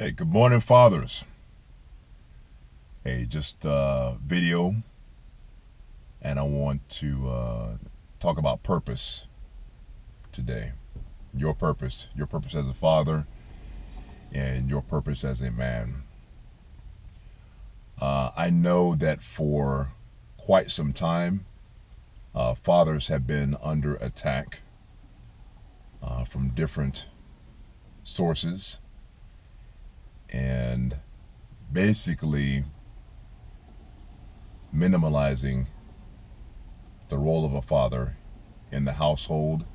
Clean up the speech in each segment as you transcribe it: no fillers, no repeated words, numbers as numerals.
Hey, good morning, fathers. Hey, just video, and I want to talk about purpose today. Your purpose as a father, and your purpose as a man. I know that for quite some time, fathers have been under attack from different sources, and basically minimalizing the role of a father in the household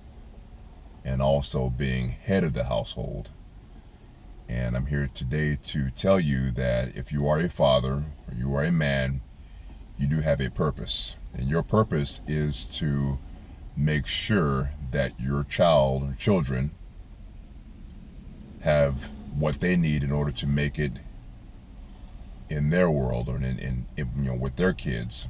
and also being head of the household. And I'm here today to tell you that if you are a father or you are a man, you do have a purpose. And your purpose is to make sure that your child or children have what they need in order to make it in their world or in with their kids.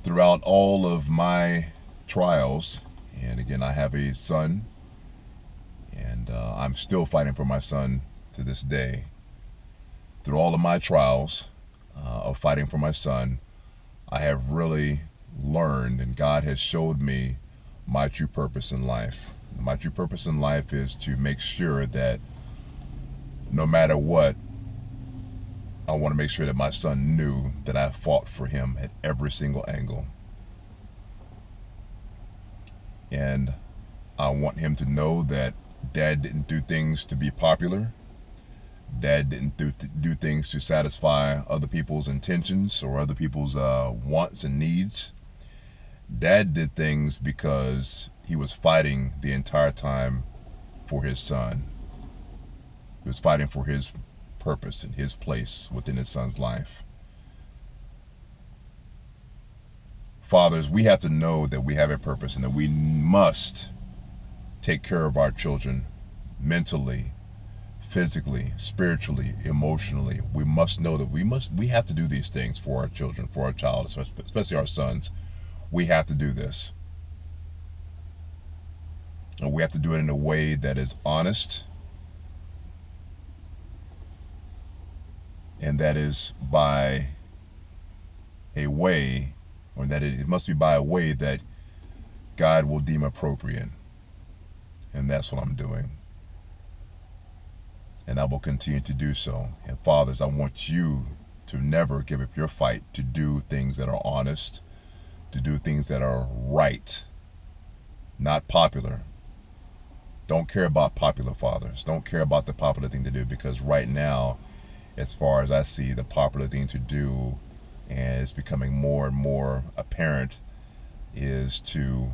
Throughout all of my trials, and again, I have a son, and I'm still fighting for my son to this day. Through all of my trials of fighting for my son, I have really learned, and God has showed me my true purpose in life. My true purpose in life is to make sure that no matter what, I want to make sure that my son knew that I fought for him at every single angle. And I want him to know that Dad didn't do things to be popular. Dad didn't do things to satisfy other people's intentions or other people's wants and needs. Dad did things because he was fighting the entire time for his son. He was fighting for his purpose and his place within his son's life. Fathers, we have to know that we have a purpose and that we must take care of our children mentally, physically, spiritually, emotionally. We must know that we have to do these things for our children, for our child, especially our sons. We have to do this. And we have to do it in a way that is honest, and that is by a way, or that it must be by a way that God will deem appropriate. And that's what I'm doing. And I will continue to do so. And fathers, I want you to never give up your fight to do things that are honest, to do things that are right, not popular. Don't care about popular, fathers. Don't care about the popular thing to do, because right now, as far as I see, the popular thing to do, and it's becoming more and more apparent, is to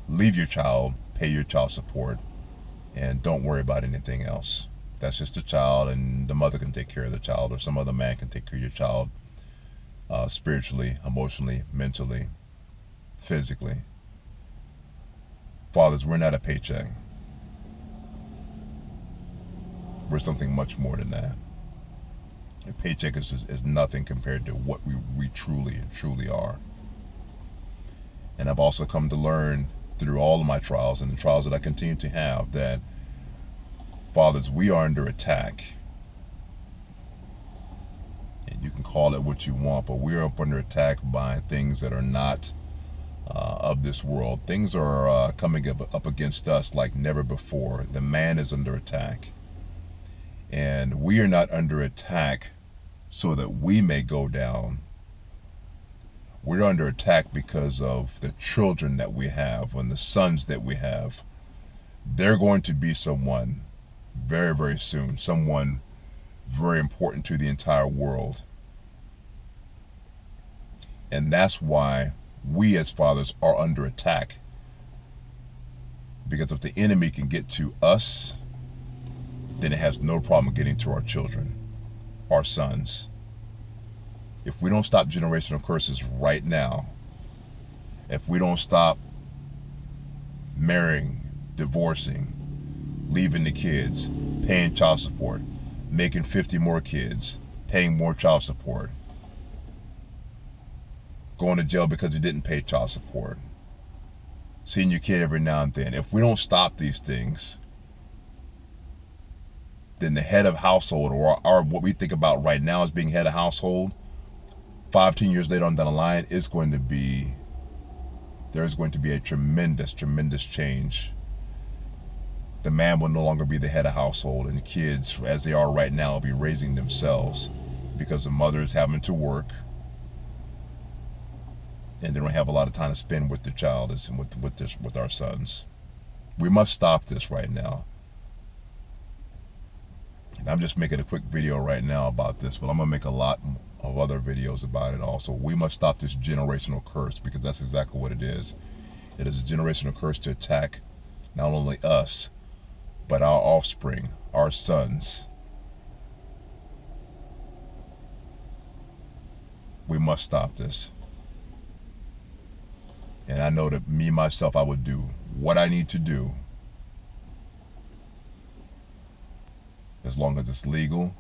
leave your child, pay your child support, and don't worry about anything else. That's just a child, and the mother can take care of the child, or some other man can take care of your child, spiritually, emotionally, mentally, physically. Fathers, we're not a paycheck. We're something much more than that. A paycheck is nothing compared to what we truly are. And I've also come to learn through all of my trials and the trials that I continue to have that, fathers, we are under attack. And you can call it what you want, but we're up under attack by things that are not of this world. Things are coming up against us like never before. The man is under attack. And we are not under attack so that we may go down. We're under attack because of the children that we have and the sons that we have. They're going to be someone very, very soon, someone very important to the entire world. And that's why we as fathers are under attack. Because if the enemy can get to us, then it has no problem getting to our children, our sons. If we don't stop generational curses right now, if we don't stop marrying, divorcing, leaving the kids, paying child support, making 50 more kids, paying more child support, going to jail because you didn't pay child support, seeing your kid every now and then. If we don't stop these things, then the head of household, or what we think about right now as being head of household, 5-10 years later on down the line, there's going to be a tremendous change. The man will no longer be the head of household, and the kids, as they are right now, will be raising themselves because the mother is having to work and they don't have a lot of time to spend with the child and with our sons. We must stop this right now. And I'm just making a quick video right now about this, but I'm going to make a lot of other videos about it also. We must stop this generational curse, because that's exactly what it is. It is a generational curse to attack not only us, but our offspring, our sons. We must stop this. And I know that me, myself, I would do what I need to do, as long as it's legal,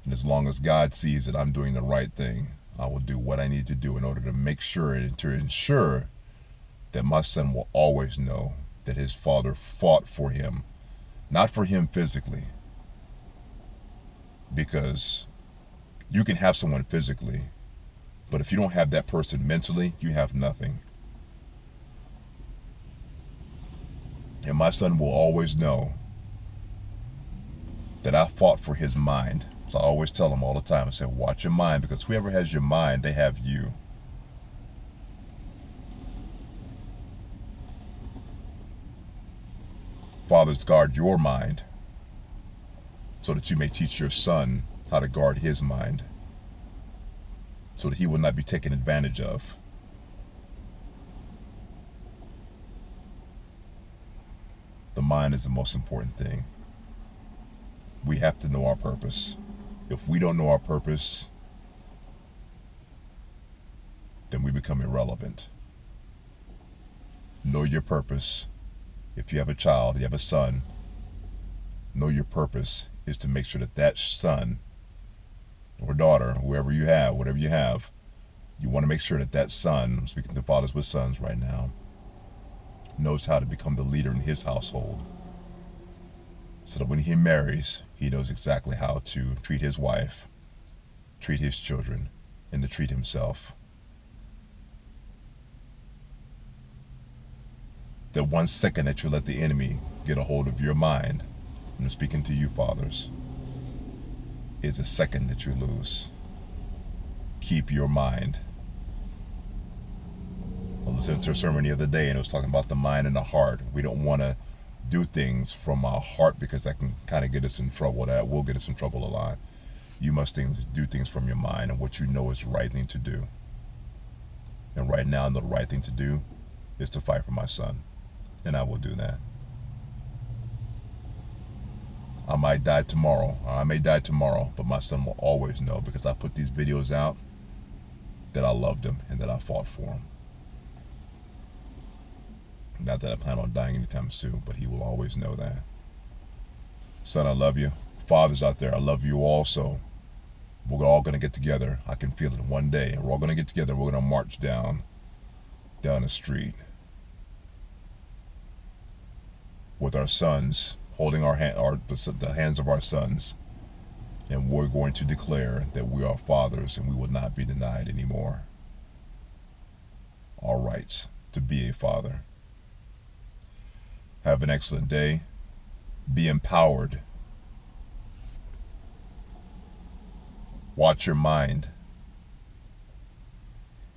and as long as God sees that I'm doing the right thing. I will do what I need to do in order to make sure and to ensure that my son will always know that his father fought for him, not for him physically, because you can have someone physically, but if you don't have that person mentally, you have nothing. And my son will always know that I fought for his mind. So I always tell him all the time, I say, watch your mind, because whoever has your mind, they have you. Fathers, guard your mind so that you may teach your son how to guard his mind, so that he will not be taken advantage of. The mind is the most important thing. We have to know our purpose. If we don't know our purpose, then we become irrelevant. Know your purpose. If you have a child, you have a son, know your purpose is to make sure that that son or daughter, whoever you have, whatever you have, you want to make sure that that son, I'm speaking to fathers with sons right now, knows how to become the leader in his household, so that when he marries, he knows exactly how to treat his wife, treat his children, and to treat himself. The 1 second that you let the enemy get a hold of your mind, and I'm speaking to you fathers, is a second that you lose. Keep your mind. I listened to a sermon the other day, and it was talking about the mind and the heart. We don't want to do things from our heart, because that can kind of get us in trouble. That will get us in trouble a lot. You must do things from your mind and what you know is the right thing to do. And right now, the right thing to do is to fight for my son. And I will do that. I might die tomorrow, or I may die tomorrow, but my son will always know, because I put these videos out, that I loved him and that I fought for him. Not that I plan on dying anytime soon, but he will always know that. Son, I love you. Fathers out there, I love you also. We're all going to get together. I can feel it one day. We're all going to get together. We're going to march down the street with our sons, holding the hands of our sons, and we're going to declare that we are fathers and we will not be denied anymore our rights to be a father. Have an excellent day. Be empowered. Watch your mind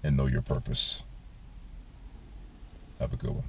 and know your purpose. Have a good one.